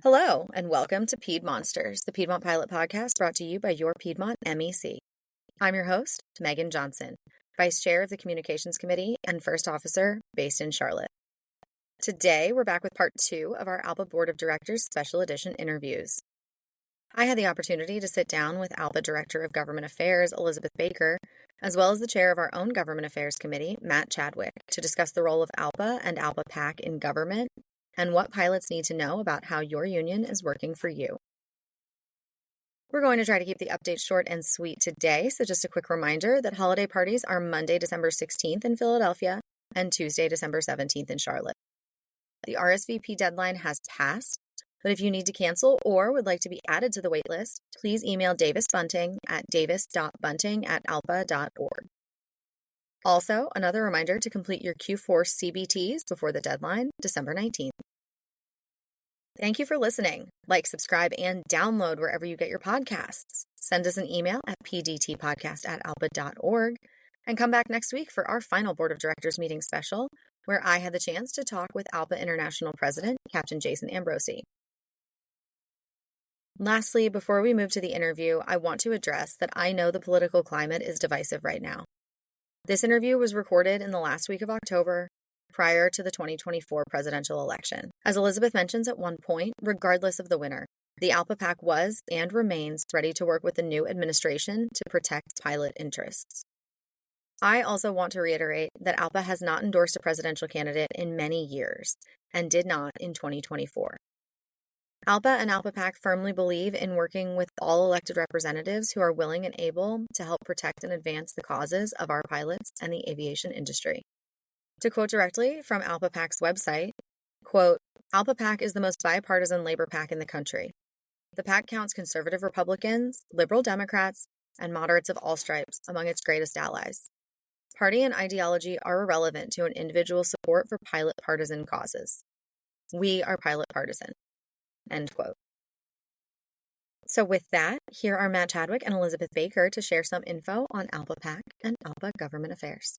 Hello, and welcome to Piedmonsters, the Piedmont Pilot Podcast brought to you by your Piedmont MEC. I'm your host, Megan Johnson, Vice Chair of the Communications Committee and First Officer based in Charlotte. Today, we're back with part 2 of our ALPA Board of Directors Special Edition interviews. I had the opportunity to sit down with ALPA Director of Government Affairs, Elizabeth Baker, as well as the Chair of our own Government Affairs Committee, Matt Chadwick, to discuss the role of ALPA and ALPA PAC in government and what pilots need to know about how your union is working for you. We're going to try to keep the update short and sweet today, so just a quick reminder that holiday parties are Monday, December 16th in Philadelphia and Tuesday, December 17th in Charlotte. The RSVP deadline has passed, but if you need to cancel or would like to be added to the waitlist, please email Davis Bunting at davis.bunting@alpa.org. Also, another reminder to complete your Q4 CBTs before the deadline, December 19th. Thank you for listening. Like, subscribe, and download wherever you get your podcasts. Send us an email at pdtpodcast@alpa.org, and come back next week for our final Board of Directors meeting special, where I had the chance to talk with ALPA International President, Captain Jason Ambrosi. Lastly, before we move to the interview, I want to address that I know the political climate is divisive right now. This interview was recorded in the last week of October, prior to the 2024 presidential election. As Elizabeth mentions at one point, regardless of the winner, the ALPA PAC was and remains ready to work with the new administration to protect pilot interests. I also want to reiterate that ALPA has not endorsed a presidential candidate in many years, and did not in 2024. ALPA and ALPA PAC firmly believe in working with all elected representatives who are willing and able to help protect and advance the causes of our pilots and the aviation industry. To quote directly from ALPA PAC's website, quote, "ALPA PAC is the most bipartisan labor PAC in the country. The PAC counts conservative Republicans, liberal Democrats, and moderates of all stripes among its greatest allies. Party and ideology are irrelevant to an individual's support for pilot partisan causes. We are pilot partisan." End quote. So with that, here are Matt Chadwick and Elizabeth Baker to share some info on ALPA PAC and ALPA Government Affairs.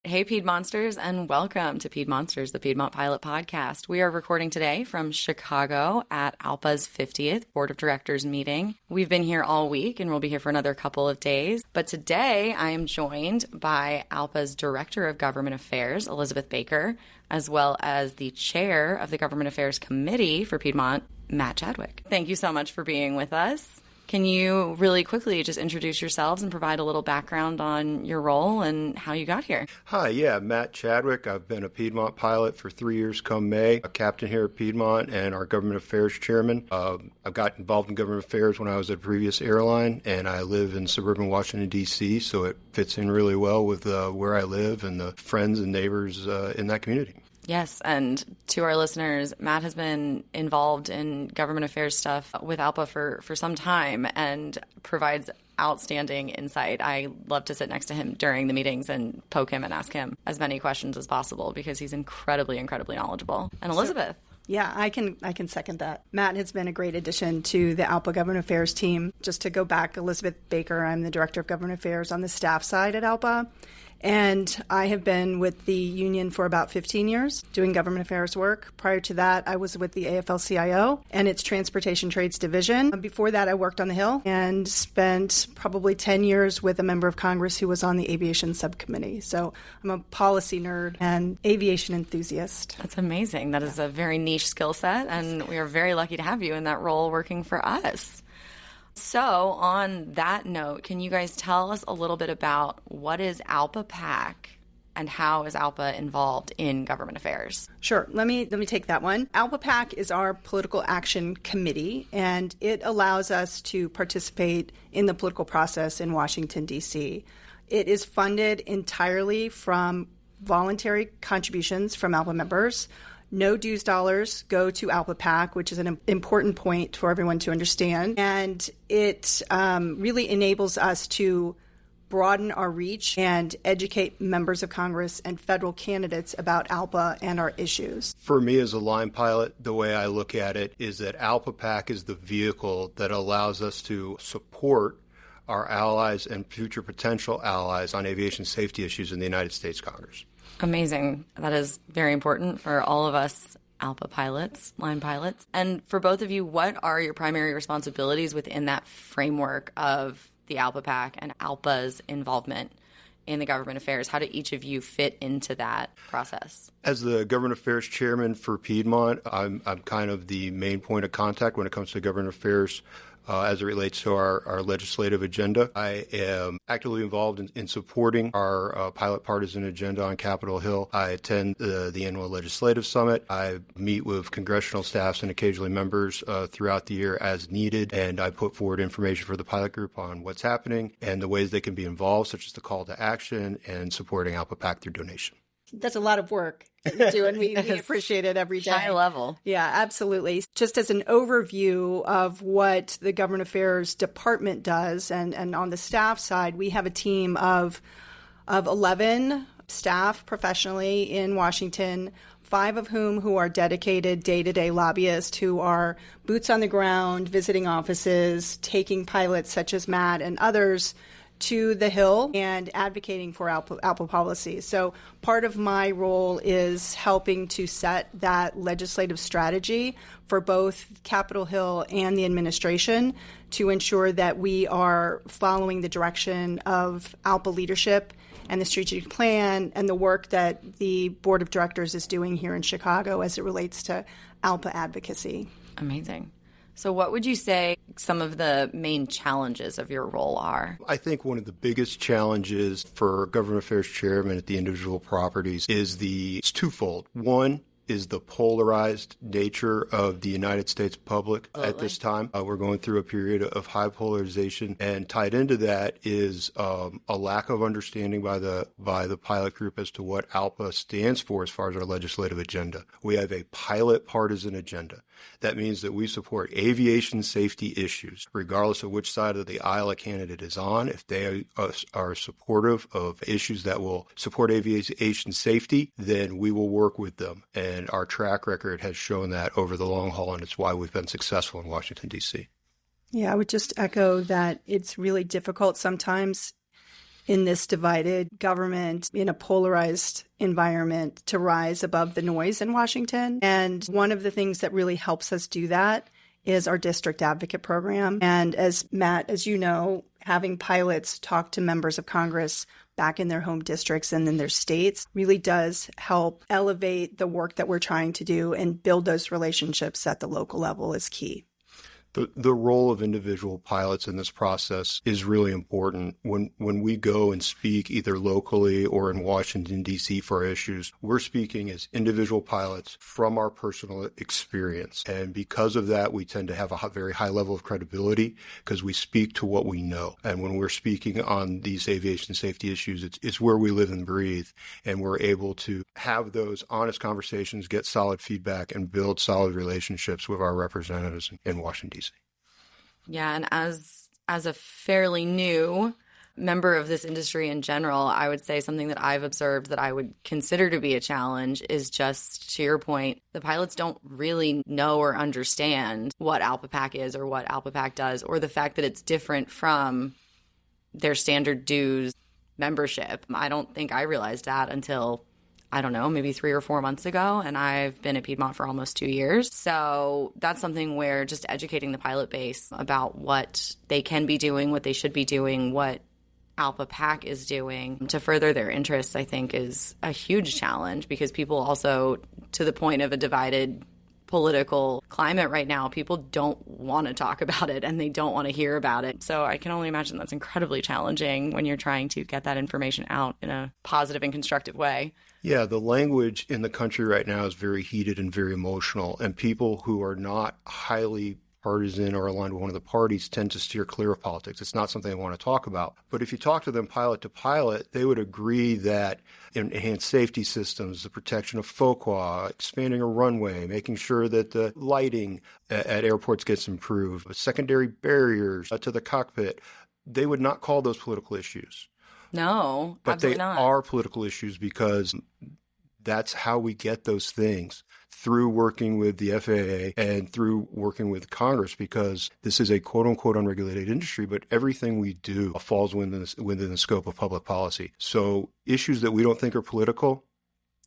Hey, Piedmonsters, and welcome to Piedmonsters, the Piedmont Pilot Podcast. We are recording today from Chicago at ALPA's 50th Board of Directors meeting. We've been here all week, and we'll be here for another couple of days. But today, I am joined by ALPA's Director of Government Affairs, Elizabeth Baker, as well as the Chair of the Government Affairs Committee for Piedmont, Matt Chadwick. Thank you so much for being with us. Can you really quickly just introduce yourselves and provide a little background on your role and how you got here? Hi, Matt Chadwick. I've been a Piedmont pilot for 3 years come May, a captain here at Piedmont and our Government Affairs Chairman. I got involved in government affairs when I was at a previous airline, and I live in suburban Washington, D.C., so it fits in really well with where I live and the friends and neighbors in that community. Yes, and to our listeners, Matt has been involved in government affairs stuff with ALPA for some time and provides outstanding insight. I love to sit next to him during the meetings and poke him and ask him as many questions as possible because he's incredibly knowledgeable. And Elizabeth. Yeah, I can second that. Matt has been a great addition to the ALPA Government Affairs team. Just to go back, Elizabeth Baker, I'm the Director of Government Affairs on the staff side at ALPA. And I have been with the union for about 15 years doing government affairs work. Prior to that, I was with the AFL-CIO and its Transportation Trades Division. Before that, I worked on the Hill and spent probably 10 years with a member of Congress who was on the aviation subcommittee. So I'm a policy nerd and aviation enthusiast. That's amazing. That is a very niche skill set, and we are very lucky to have you in that role working for us. So on that note, can you guys tell us a little bit about what is ALPA PAC and how is ALPA involved in government affairs? Sure. Let me take that one. ALPA PAC is our political action committee, and it allows us to participate in the political process in Washington, D.C. It is funded entirely from voluntary contributions from ALPA members. No dues dollars go to ALPA PAC, which is an important point for everyone to understand. And it really enables us to broaden our reach and educate members of Congress and federal candidates about ALPA and our issues. For me as a line pilot, the way I look at it is that ALPA PAC is the vehicle that allows us to support our allies and future potential allies on aviation safety issues in the United States Congress. Amazing. That is very important for all of us ALPA pilots, line pilots. And for both of you, what are your primary responsibilities within that framework of the ALPA PAC and ALPA's involvement in the government affairs? How do each of you fit into that process? As the government affairs chairman for Piedmont, I'm kind of the main point of contact when it comes to government affairs as it relates to our legislative agenda. I am actively involved in supporting our pilot partisan agenda on Capitol Hill. I attend the annual legislative summit. I meet with congressional staffs and occasionally members throughout the year as needed, and I put forward information for the pilot group on what's happening and the ways they can be involved, such as the call to action and supporting ALPA PAC through donation. That's a lot of work that you do, and we appreciate it every day. High level. Yeah, absolutely. Just as an overview of what the Government Affairs Department does, and on the staff side, we have a team of 11 staff professionally in Washington, 5 of whom are dedicated day-to-day lobbyists who are boots on the ground, visiting offices, taking pilots such as Matt and others to the Hill and advocating for ALPA policy. So part of my role is helping to set that legislative strategy for both Capitol Hill and the administration to ensure that we are following the direction of ALPA leadership and the strategic plan and the work that the Board of Directors is doing here in Chicago as it relates to ALPA advocacy. Amazing. So what would you say some of the main challenges of your role are? I think one of the biggest challenges for government affairs chairman at the individual properties is it's twofold. One is the polarized nature of the United States public at this time. We're going through a period of high polarization, and tied into that is a lack of understanding by the pilot group as to what ALPA stands for as far as our legislative agenda. We have a pilot partisan agenda. That means that we support aviation safety issues, regardless of which side of the aisle a candidate is on. If they are supportive of issues that will support aviation safety, then we will work with them. And our track record has shown that over the long haul, and it's why we've been successful in Washington, D.C. Yeah, I would just echo that it's really difficult sometimes in this divided government, in a polarized environment, to rise above the noise in Washington. And one of the things that really helps us do that is our district advocate program. And as Matt, as you know, having pilots talk to members of Congress back in their home districts and in their states really does help elevate the work that we're trying to do, and build those relationships at the local level is key. The role of individual pilots in this process is really important. When we go and speak either locally or in Washington, D.C. for our issues, we're speaking as individual pilots from our personal experience. And because of that, we tend to have a very high level of credibility because we speak to what we know. And when we're speaking on these aviation safety issues, it's where we live and breathe. And we're able to have those honest conversations, get solid feedback, and build solid relationships with our representatives in Washington, D.C. Yeah, and as a fairly new member of this industry in general, I would say something that I've observed that I would consider to be a challenge is just, to your point, the pilots don't really know or understand what ALPA PAC is or what ALPA PAC does, or the fact that it's different from their standard dues membership. I don't think I realized that until, I don't know, maybe 3 or 4 months ago, and I've been at Piedmont for almost 2 years. So that's something where just educating the pilot base about what they can be doing, what they should be doing, what ALPA PAC is doing to further their interests, I think is a huge challenge, because people also, to the point of a divided political climate right now, people don't want to talk about it and they don't want to hear about it. So I can only imagine that's incredibly challenging when you're trying to get that information out in a positive and constructive way. Yeah, the language in the country right now is very heated and very emotional, and people who are not highly partisan or aligned with one of the parties tend to steer clear of politics. It's not something they want to talk about. But if you talk to them pilot to pilot, they would agree that enhanced safety systems, the protection of FOQA, expanding a runway, making sure that the lighting at airports gets improved, secondary barriers to the cockpit, they would not call those political issues. No, but absolutely they not. are political issues because that's how we get those things, through working with the FAA and through working with Congress, because this is a quote-unquote unregulated industry, but everything we do falls within the scope of public policy. So issues that we don't think are political,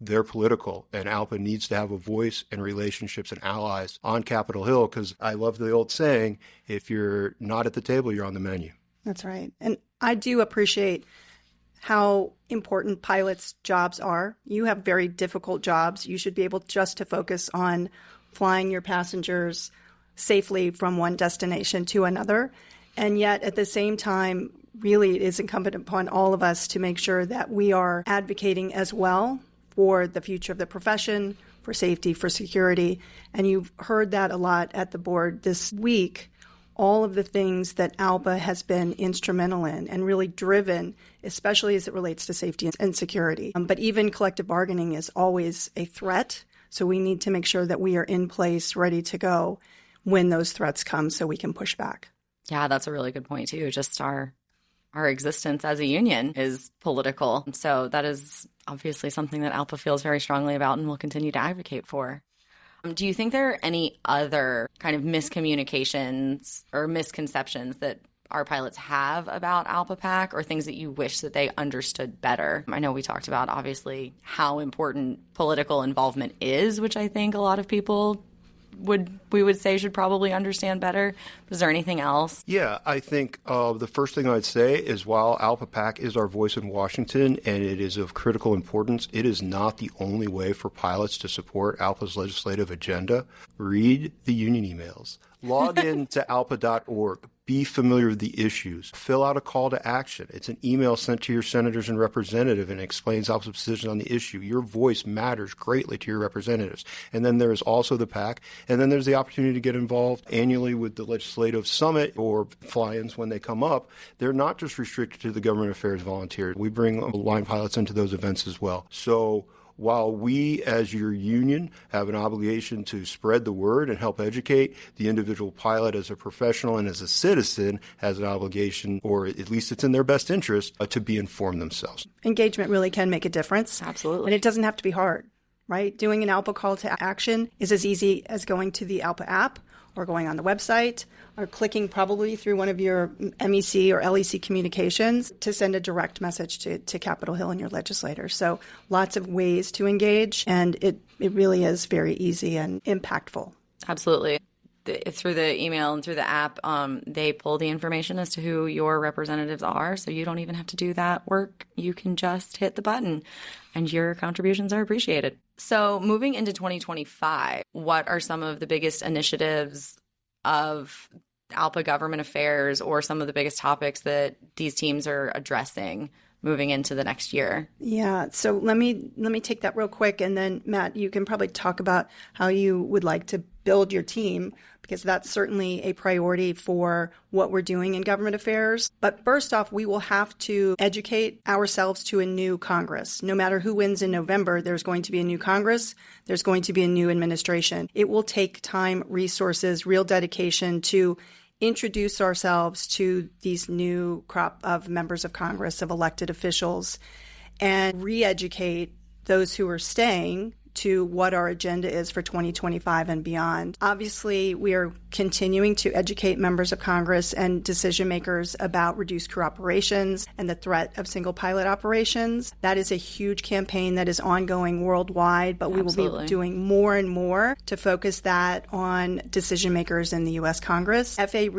they're political, and ALPA needs to have a voice and relationships and allies on Capitol Hill, because I love the old saying, if you're not at the table, you're on the menu. That's right. And I do appreciate how important pilots' jobs are. You have very difficult jobs. You should be able just to focus on flying your passengers safely from one destination to another. And yet, at the same time, really it is incumbent upon all of us to make sure that we are advocating as well for the future of the profession, for safety, for security. And you've heard that a lot at the board this week. All of the things that ALPA has been instrumental in and really driven, especially as it relates to safety and security. But even collective bargaining is always a threat. So we need to make sure that we are in place, ready to go when those threats come so we can push back. Yeah, that's a really good point too. Just our existence as a union is political. So that is obviously something that ALPA feels very strongly about and will continue to advocate for. Do you think there are any other kind of miscommunications or misconceptions that our pilots have about ALPA PAC, or things that you wish that they understood better? I know we talked about, obviously, how important political involvement is, which I think a lot of people we would say should probably understand better. Is there anything else? Yeah, I think the first thing I'd say is, while ALPA PAC is our voice in Washington and it is of critical importance, it is not the only way for pilots to support ALPA's legislative agenda. Read the union emails. Log in to alpa.org. Be familiar with the issues. Fill out a call to action. It's an email sent to your senators and representatives and explains ALPA's position on the issue. Your voice matters greatly to your representatives. And then there's also the PAC. And then there's the opportunity to get involved annually with the Legislative Summit or fly-ins when they come up. They're not just restricted to the government affairs volunteers. We bring line pilots into those events as well. So while we, as your union, have an obligation to spread the word and help educate, the individual pilot as a professional and as a citizen has an obligation, or at least it's in their best interest, to be informed themselves. Engagement really can make a difference. Absolutely. And it doesn't have to be hard, right? Doing an ALPA call to action is as easy as going to the ALPA app or going on the website or clicking probably through one of your MEC or LEC communications to send a direct message to Capitol Hill and your legislators. So lots of ways to engage, and it really is very easy and impactful. Absolutely. Through the email and through the app, they pull the information as to who your representatives are, so you don't even have to do that work. You can just hit the button, and your contributions are appreciated. So moving into 2025, what are some of the biggest initiatives of ALPA government affairs, or some of the biggest topics that these teams are addressing moving into the next year? Yeah, so let me take that real quick, and then Matt, you can probably talk about how you would like to build your team, because that's certainly a priority for what we're doing in government affairs. But first off, we will have to educate ourselves to a new Congress. No matter who wins in November, there's going to be a new Congress. There's going to be a new administration. It will take time, resources, real dedication to introduce ourselves to these new crop of members of Congress, of elected officials, and re-educate those who are staying to what our agenda is for 2025 and beyond. Obviously, we are continuing to educate members of Congress and decision makers about reduced crew operations and the threat of single pilot operations. That is a huge campaign that is ongoing worldwide, but we will be doing more and more to focus that on decision makers in the U.S. Congress. FAA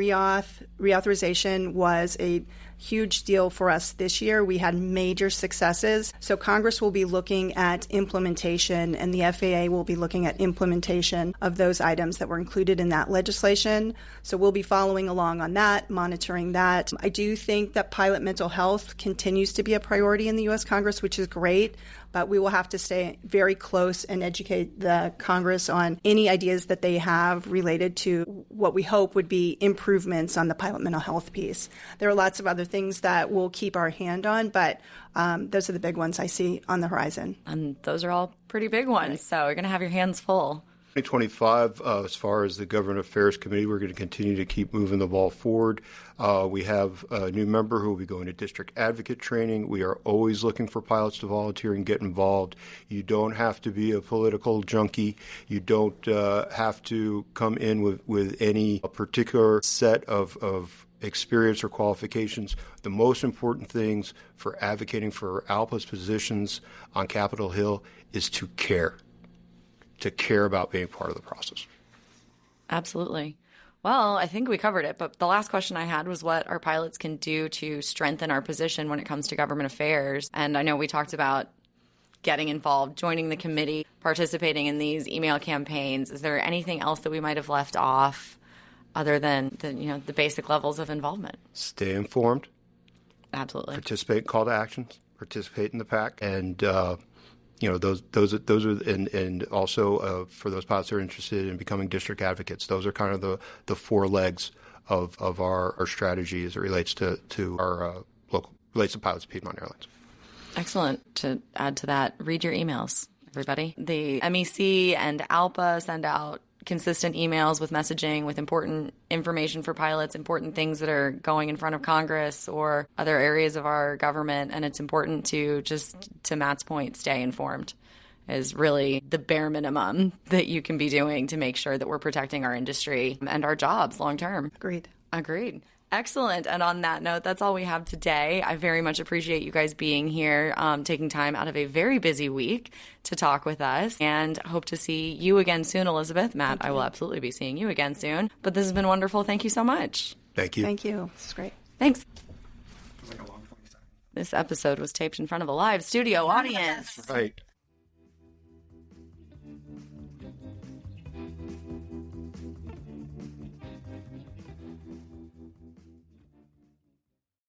reauthorization was a huge deal for us this year. We had major successes. So Congress will be looking at implementation, and the FAA will be looking at implementation of those items that were included in that legislation. So we'll be following along on that, monitoring that. I do think that pilot mental health continues to be a priority in the U.S. Congress, which is great, but we will have to stay very close and educate the Congress on any ideas that they have related to what we hope would be improvements on the pilot mental health piece. There are lots of other things that we'll keep our hand on, but those are the big ones I see on the horizon. And those are all pretty big ones, so you're going to have your hands full. 2025, as far as the Government Affairs Committee, we're going to continue to keep moving the ball forward. We have a new member who will be going to district advocate training. We are always looking for pilots to volunteer and get involved. You don't have to be a political junkie. You don't have to come in with any particular set of experience or qualifications. The most important things for advocating for ALPA's positions on Capitol Hill is to care about being part of the process. Absolutely. Well, I think we covered it, but the last question I had was what our pilots can do to strengthen our position when it comes to government affairs. And I know we talked about getting involved, joining the committee, participating in these email campaigns. Is there anything else that we might have left off other than the basic levels of involvement? Stay informed. Absolutely. Participate in call to actions. Participate in the PAC, and those are and also for those pilots that are interested in becoming district advocates. Those are kind of the four legs of our strategy as it relates to our relates to pilots of Piedmont Airlines. Excellent. To add to that, read your emails, everybody. The MEC and ALPA send out consistent emails with messaging, with important information for pilots, important things that are going in front of Congress or other areas of our government. And it's important to just, to Matt's point, stay informed is really the bare minimum that you can be doing to make sure that we're protecting our industry and our jobs long term. Agreed. Excellent. And on that note, that's all we have today. I very much appreciate you guys being here, taking time out of a very busy week to talk with us, and hope to see you again soon, Elizabeth. Matt, I will absolutely be seeing you again soon. But this has been wonderful. Thank you so much. Thank you. Thank you. This is great. Thanks. This episode was taped in front of a live studio audience. Right.